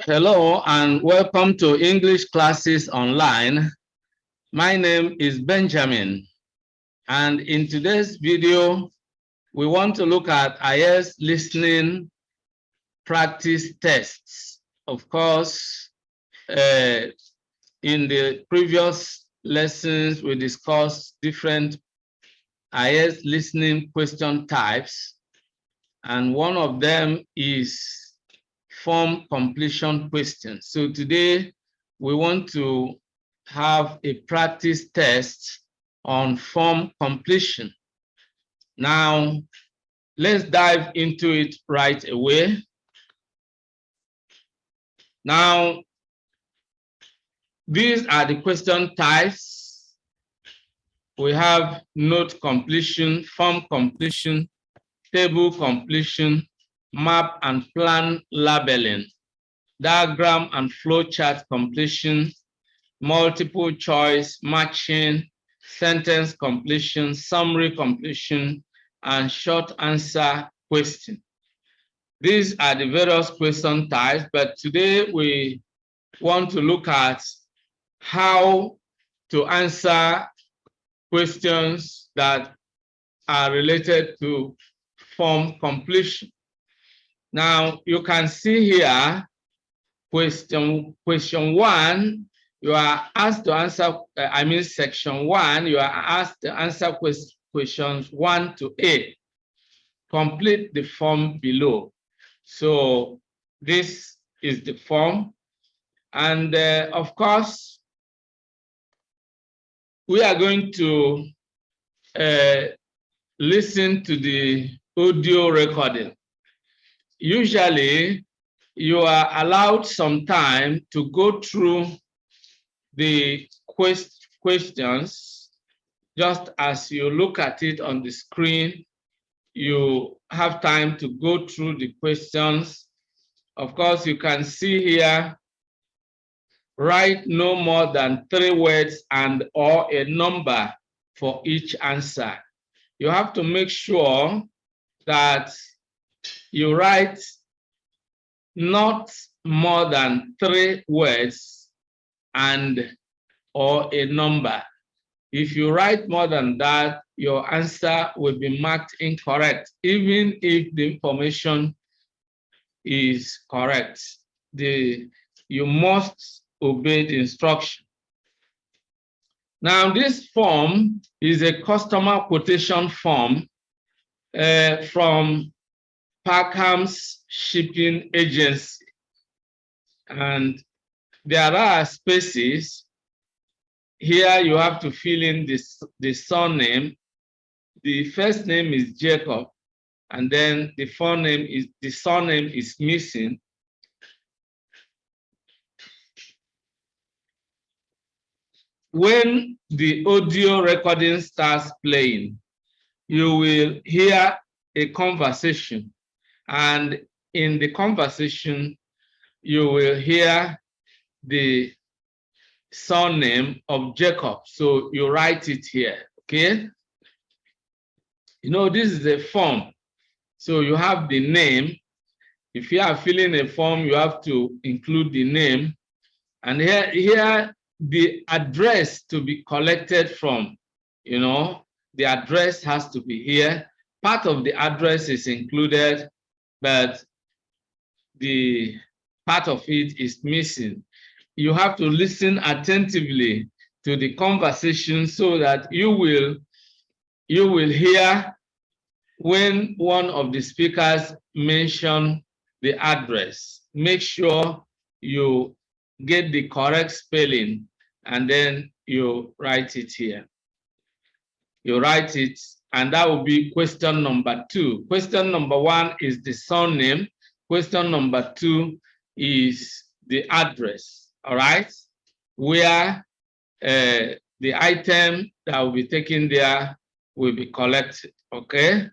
Hello and welcome to English Classes Online. My name is Benjamin, and in today's video, we want to look at IELTS listening practice tests. Of course, in the previous lessons, we discussed different IELTS listening question types, and one of them is form completion questions. So today we want to have a practice test on form completion. Now, let's dive into it right away. Now, these are the question types. We have note completion, form completion, table completion, map and plan labeling, diagram and flowchart completion, multiple choice matching, sentence completion, summary completion, and short answer question. These are the various question types, but today we want to look at how to answer questions that are related to form completion. Now, you can see here, question one, you are asked to answer, section one, you are asked to answer questions 1 to 8. Complete the form below. So this is the form. And of course, we are going to listen to the audio recording. Usually, you are allowed some time to go through the questions. Just as you look at it on the screen, you have time to go through the questions. Of course, you can see here, write no more than 3 words and or a number for each answer. You have to make sure that you write not more than 3 words and or a number. If you write more than that, your answer will be marked incorrect, even if the information is correct. You must obey the instruction. Now, this form is a customer quotation form from Parkham's Shipping Agency. And there are spaces. Here you have to fill in the surname. The first name is Jacob, and then the surname is missing. When the audio recording starts playing, you will hear a conversation, and in the conversation, you will hear the surname of Jacob. So you write it here, okay? You know, this is a form. So you have the name. If you are filling a form, you have to include the name. And here the address to be collected from, you know, the address has to be here. Part of the address is included, but the part of it is missing. You have to listen attentively to the conversation so that you will hear when one of the speakers mention the address. Make sure you get the correct spelling, and then you write it here. You write it, and that will be question number 2. Question number 1 is the surname. Question number 2 is the address, all right? Where the item that will be taken there will be collected, okay?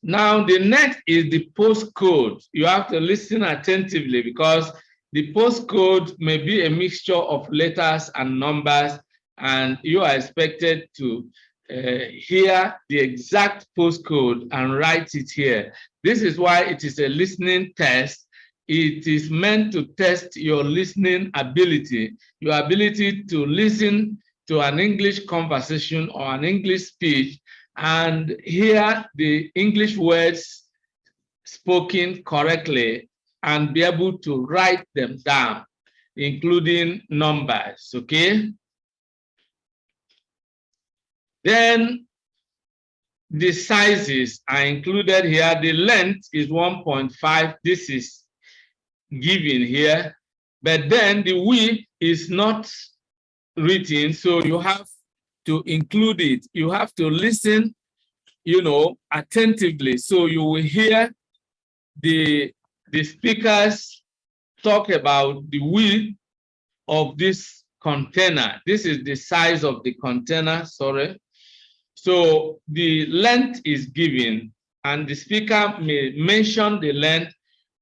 Now, the next is the postcode. You have to listen attentively because the postcode may be a mixture of letters and numbers, and you are expected to hear the exact postcode and write it here. This is why it is a listening test. it is meant to test your listening ability, your ability to listen to an English conversation or an English speech and hear the English words spoken correctly and be able to write them down, including numbers, okay? Then the sizes are included here. The length is 1.5. This is given here, but then the width is not written, so you have to include it. You have to listen, attentively, so you will hear the speakers talk about the width of this container. This is the size of the container, sorry. So the length is given, and the speaker may mention the length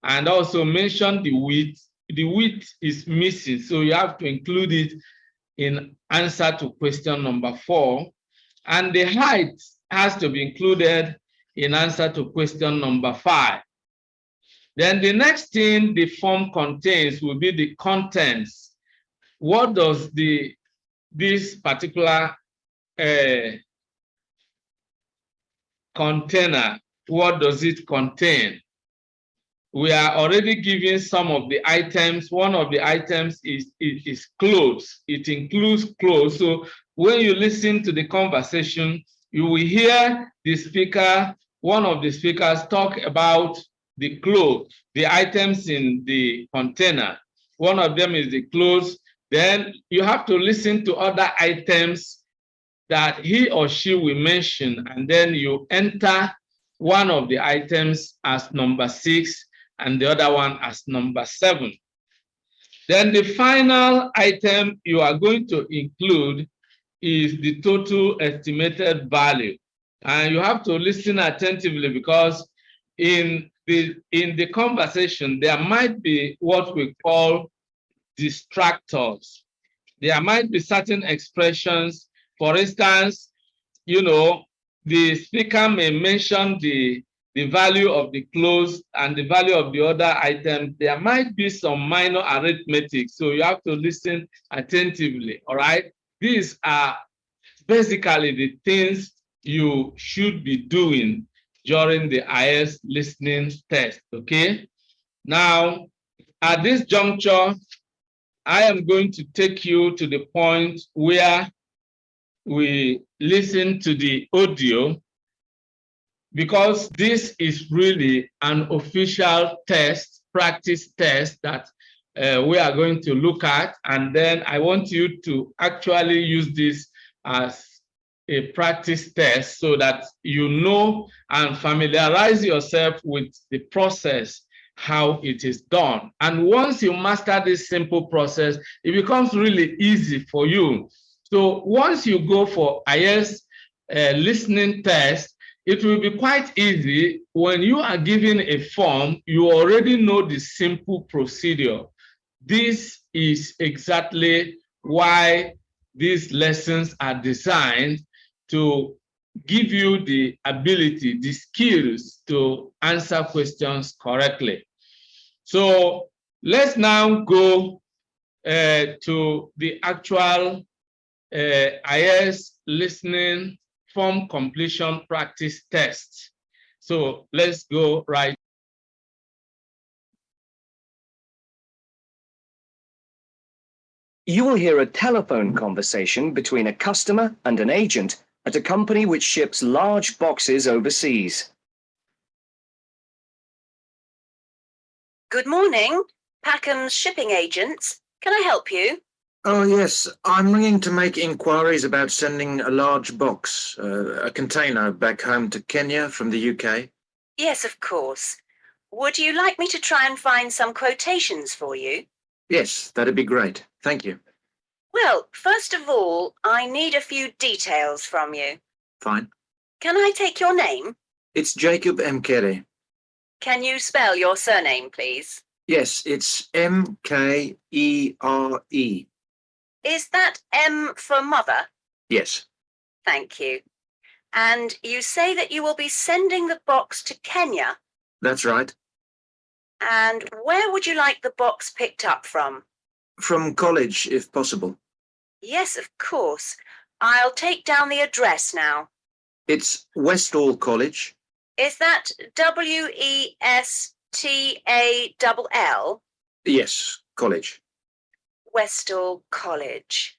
and also mention the width. The width is missing, so you have to include it in answer to question number 4. And the height has to be included in answer to question number 5. Then the next thing the form contains will be the contents. What does this particular container, what does it contain? We are already giving some of the items. One of the items is clothes. It includes clothes. So when you listen to the conversation, you will hear the speaker, one of the speakers, talk about the clothes, the items in the container. One of them is the clothes. Then you have to listen to other items that he or she will mention, and then you enter one of the items as number 6 and the other one as number 7. Then the final item you are going to include is the total estimated value. And you have to listen attentively, because in the conversation, there might be what we call distractors. There might be certain expressions. For instance, the speaker may mention the value of the clothes and the value of the other item. There might be some minor arithmetic, so you have to listen attentively, all right? These are basically the things you should be doing during the IELTS listening test, okay? Now, at this juncture, I am going to take you to the point where we listen to the audio, because this is really an official test, practice test that we are going to look at. And then I want you to actually use this as a practice test so that you know and familiarize yourself with the process, how it is done. And once you master this simple process, it becomes really easy for you. So once you go for IELTS listening test, it will be quite easy. When you are given a form, you already know the simple procedure. This is exactly why these lessons are designed, to give you the ability, the skills to answer questions correctly. So let's now go to the actual IELTS listening form completion practice test. So let's go right. You will hear a telephone conversation between a customer and an agent at a company which ships large boxes overseas. Good morning, Packham's shipping agents. Can I help you? Oh, yes. I'm ringing to make inquiries about sending a large box, a container, back home to Kenya from the UK. Yes, of course. Would you like me to try and find some quotations for you? Yes, that'd be great. Thank you. Well, first of all, I need a few details from you. Fine. Can I take your name? It's Jacob Mkere. Can you spell your surname, please? Yes, it's Mkere. Is that M for mother? Yes. Thank you. And you say that you will be sending the box to Kenya? That's right. And where would you like the box picked up from? From college, if possible. Yes, of course. I'll take down the address now. It's Westall College. Is that Westall? Yes, college. Westall College.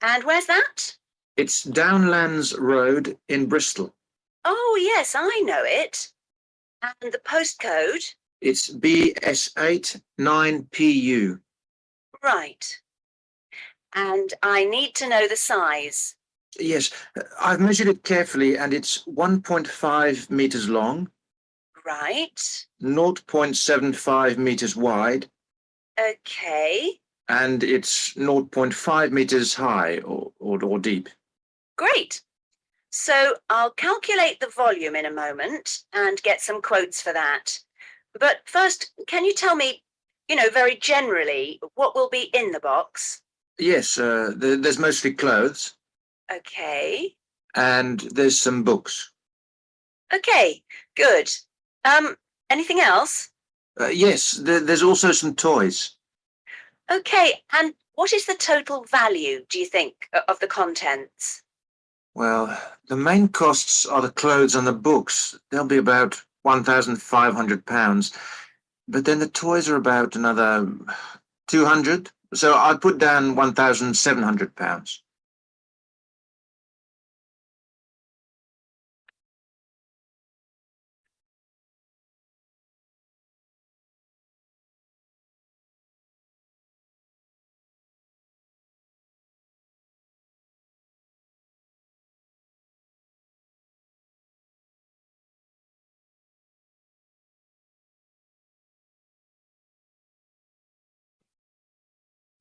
And where's that? It's Downlands Road in Bristol. Oh, yes, I know it. And the postcode? It's BS8 9PU. Right. And I need to know the size. Yes, I've measured it carefully and it's 1.5 meters long, Right. 0.75 meters wide, Okay. and it's 0.5 meters high or deep. Great. So I'll calculate the volume in a moment and get some quotes for that. But first, can you tell me, very generally, what will be in the box? Yes, there's mostly clothes Okay. and there's some books. Okay, good. Anything else? Yes, there's also some toys. Okay, and what is the total value, do you think, of the contents? Well, the main costs are the clothes and the books. They'll be about £1,500. But then the toys are about another 200. So I put down £1,700.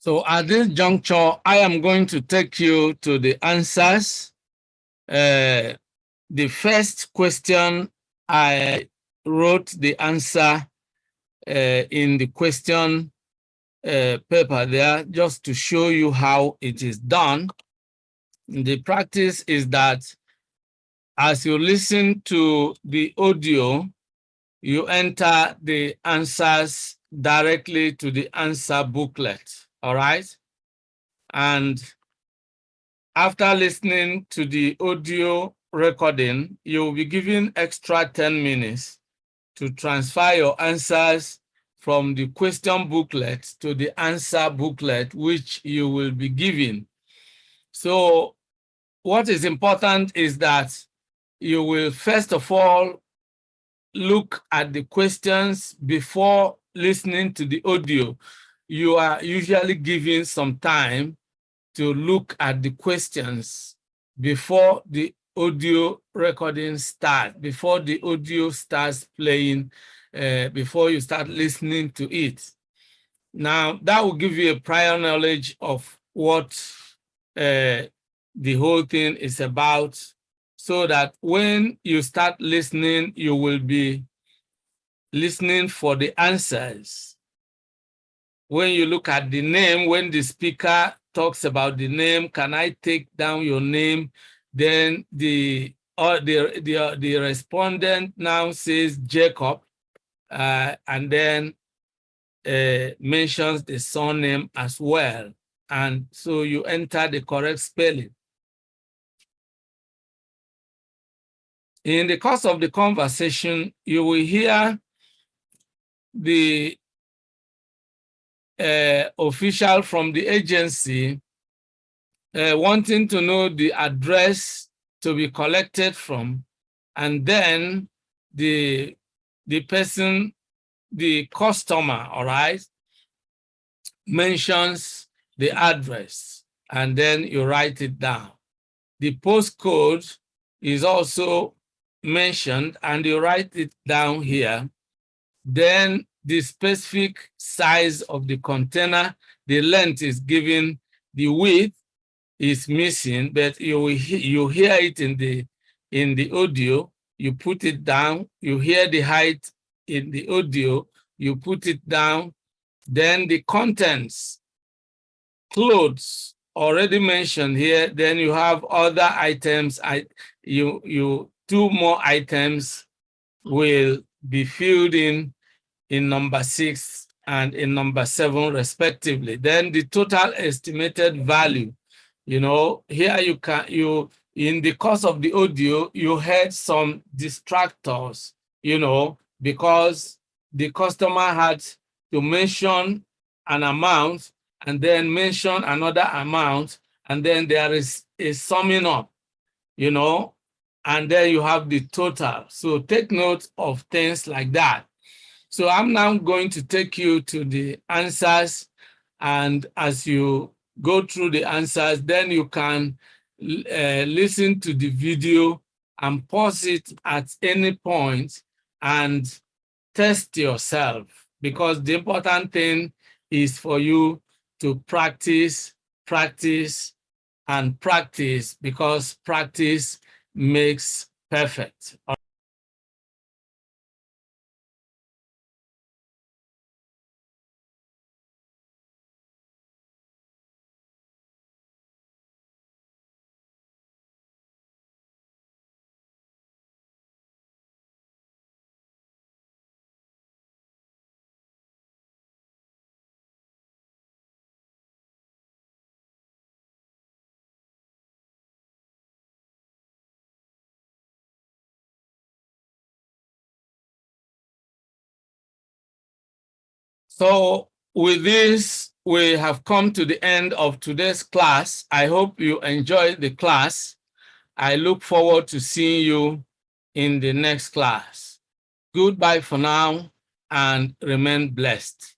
So at this juncture, I am going to take you to the answers. The first question, I wrote the answer in the question paper there just to show you how it is done. The practice is that as you listen to the audio, you enter the answers directly to the answer booklet, all right? And after listening to the audio recording, you'll be given extra 10 minutes to transfer your answers from the question booklet to the answer booklet, which you will be given. So what is important is that you will first of all look at the questions before listening to the audio. You are usually given some time to look at the questions before the audio recording starts, before the audio starts playing, before you start listening to it. Now, that will give you a prior knowledge of what the whole thing is about, so that when you start listening, you will be listening for the answers. When you look at the name, when the speaker talks about the name, can I take down your name? Then the respondent now says Jacob, and then mentions the surname as well. And so you enter the correct spelling. In the course of the conversation, you will hear the official from the agency wanting to know the address to be collected from, and then the person, the customer, all right, mentions the address, and then you write it down. The postcode is also mentioned, and you write it down here. Then the specific size of the container, the length is given, the width is missing, but you hear it in the audio. You put it down. You hear the height in the audio. You put it down. Then the contents, clothes already mentioned here. Then you have other items. Two more items will be filled in in number 6 and in number 7 respectively. Then the total estimated value, here in the course of the audio, you had some distractors, because the customer had to mention an amount and then mention another amount, and then there is a summing up, and then you have the total. So take note of things like that. So I'm now going to take you to the answers, and as you go through the answers, then you can listen to the video and pause it at any point and test yourself, because the important thing is for you to practice, practice, and practice, because practice makes perfect. So with this, we have come to the end of today's class. I hope you enjoyed the class. I look forward to seeing you in the next class. Goodbye for now and remain blessed.